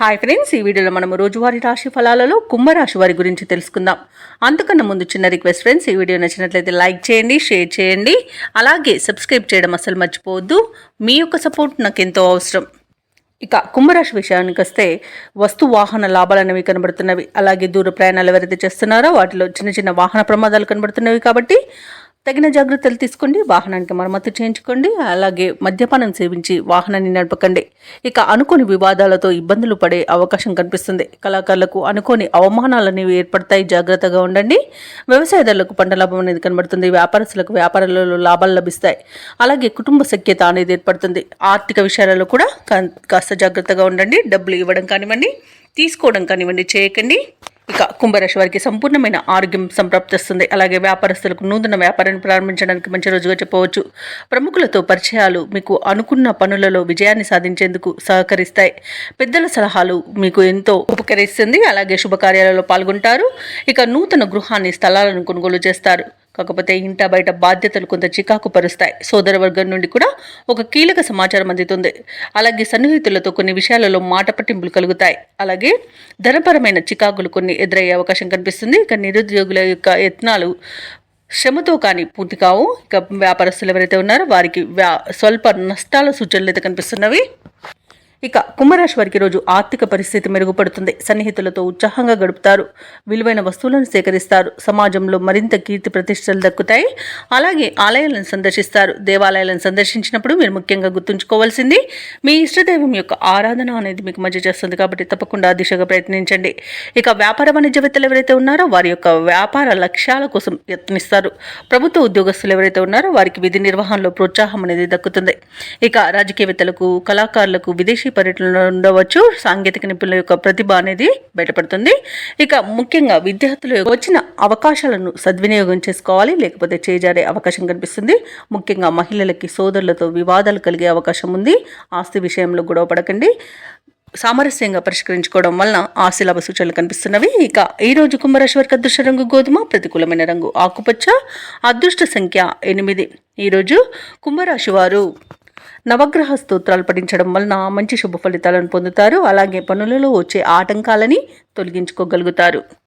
Hi friends, ఈ వీడియోలో మనము రోజువారీ రాశి ఫలాలలో కుంభరాశి వారి గురించి తెలుసుకుందాం. అంతకన్నా ముందు చిన్న రిక్వెస్ట్ ఫ్రెండ్స్, ఈ వీడియో నచ్చినట్లయితే లైక్ చేయండి, షేర్ చేయండి, అలాగే సబ్స్క్రైబ్ చేయడం అసలు మర్చిపోవద్దు. మీ యొక్క సపోర్ట్ నాకు ఎంతో అవసరం. ఇక కుంభరాశి విషయానికి వస్తే వస్తు వాహన లాభాలు అనేవి కనబడుతున్నవి. అలాగే దూర ప్రయాణాలు ఎవరైతే చేస్తున్నారో వాటిలో చిన్న చిన్న వాహన ప్రమాదాలు కనబడుతున్నవి. కాబట్టి తగిన జాగ్రత్తలు తీసుకోండి, వాహనానికి మరమ్మతు చేయించుకోండి, అలాగే మద్యపానం సేవించి వాహనాన్ని నడపకండి. ఇక అనుకోని వివాదాలతో ఇబ్బందులు పడే అవకాశం కనిపిస్తుంది. కళాకారులకు అనుకోని అవమానాలు అనేవి ఏర్పడతాయి, జాగ్రత్తగా ఉండండి. వ్యవసాయదారులకు పంట లాభం అనేది కనబడుతుంది. వ్యాపారస్తులకు వ్యాపారాలలో లాభాలు లభిస్తాయి. అలాగే కుటుంబ సఖ్యత అనేది ఏర్పడుతుంది. ఆర్థిక విషయాలలో కూడా కాస్త జాగ్రత్తగా ఉండండి. డబ్బులు ఇవ్వడం కానివ్వండి, తీసుకోవడం కానివ్వండి చేయకండి. ఇక కుంభరాశి వారికి సంపూర్ణమైన ఆరోగ్యం సంప్రాప్తిస్తుంది. అలాగే వ్యాపారస్తులకు నూతన వ్యాపారాన్ని ప్రారంభించడానికి మంచి రోజుగా చెప్పవచ్చు. ప్రముఖులతో పరిచయాలు మీకు అనుకున్న పనులలో విజయాన్ని సాధించేందుకు సహకరిస్తాయి. పెద్దల సలహాలు మీకు ఎంతో ఉపకరిస్తుంది. అలాగే శుభకార్యాలలో పాల్గొంటారు. ఇక నూతన గృహాన్ని స్థలాలను కొనుగోలు చేస్తారు. కాకపోతే ఇంట బయట బాధ్యతలు కొంత చికాకు పరుస్తాయి. సోదర వర్గం నుండి కూడా ఒక కీలక సమాచారం అందుతుంది. అలాగే సన్నిహితులతో కొన్ని విషయాలలో మాట పట్టింపులు కలుగుతాయి. అలాగే ధనపరమైన చికాకులు కొన్ని ఎదురయ్యే అవకాశం కనిపిస్తుంది. ఇక నిరుద్యోగుల యొక్క యత్నాలు శ్రమతో కానీ పూర్తి కావు. ఇక వ్యాపారస్తులు ఎవరైతే ఉన్నారో వారికి స్వల్ప నష్టాల సూచనలు అయితే కనిపిస్తున్నవి. ఇక కుంభరాశి వారికి రోజు ఆర్థిక పరిస్థితి మెరుగుపడుతుంది. సన్నిహితులతో ఉత్సాహంగా గడుపుతారు. విలువైన వస్తువులను సేకరిస్తారు. సమాజంలో మరింత కీర్తి ప్రతిష్టలు దక్కుతాయి. అలాగే ఆలయాలను సందర్శిస్తారు. దేవాలయాలను సందర్శించినప్పుడు మీరు ముఖ్యంగా గుర్తుంచుకోవాల్సింది మీ ఇష్టదైవం యొక్క ఆరాధన అనేది మీకు మంచి చేస్తుంది. కాబట్టి తప్పకుండా దిశగా ప్రయత్నించండి. ఇక వ్యాపార వాణిజ్యవేత్తలు ఎవరైతే ఉన్నారో వారి యొక్క వ్యాపార లక్ష్యాల కోసం యత్నిస్తారు. ప్రభుత్వ ఉద్యోగస్తులు ఎవరైతే ఉన్నారో వారికి విధి నిర్వహణలో ప్రోత్సాహం అనేది దక్కుతుంది. ఇక రాజకీయవేత్తలకు, కళాకారులకు విదేశీ పర్యటనలో ఉండవచ్చు. సాంకేతిక నిపుణుల యొక్క ప్రతిభ అనేది బయటపడుతుంది. ఇక ముఖ్యంగా విద్యార్థులు వచ్చిన అవకాశాలను సద్వినియోగం చేసుకోవాలి, లేకపోతే చేజారే అవకాశం కనిపిస్తుంది. ముఖ్యంగా మహిళలకి సోదరులతో వివాదాలు కలిగే అవకాశం ఉంది. ఆస్తి విషయంలో గొడవ పడకండి. సామరస్యంగా పరిష్కరించుకోవడం వలన ఆశీలాభ సూచనలు కనిపిస్తున్నవి. ఇక ఈ రోజు కుంభరాశి వారికి అదృష్ట రంగు గోధుమ, ప్రతికూలమైన రంగు ఆకుపచ్చ, అదృష్ట సంఖ్య 8. ఈరోజు కుంభరాశి వారు నవగ్రహ స్తోత్రాలు పఠించడం వలన మంచి శుభ ఫలితాలను పొందుతారు. అలాగే పనులలో వచ్చే ఆటంకాలని తొలగించుకోగలుగుతారు.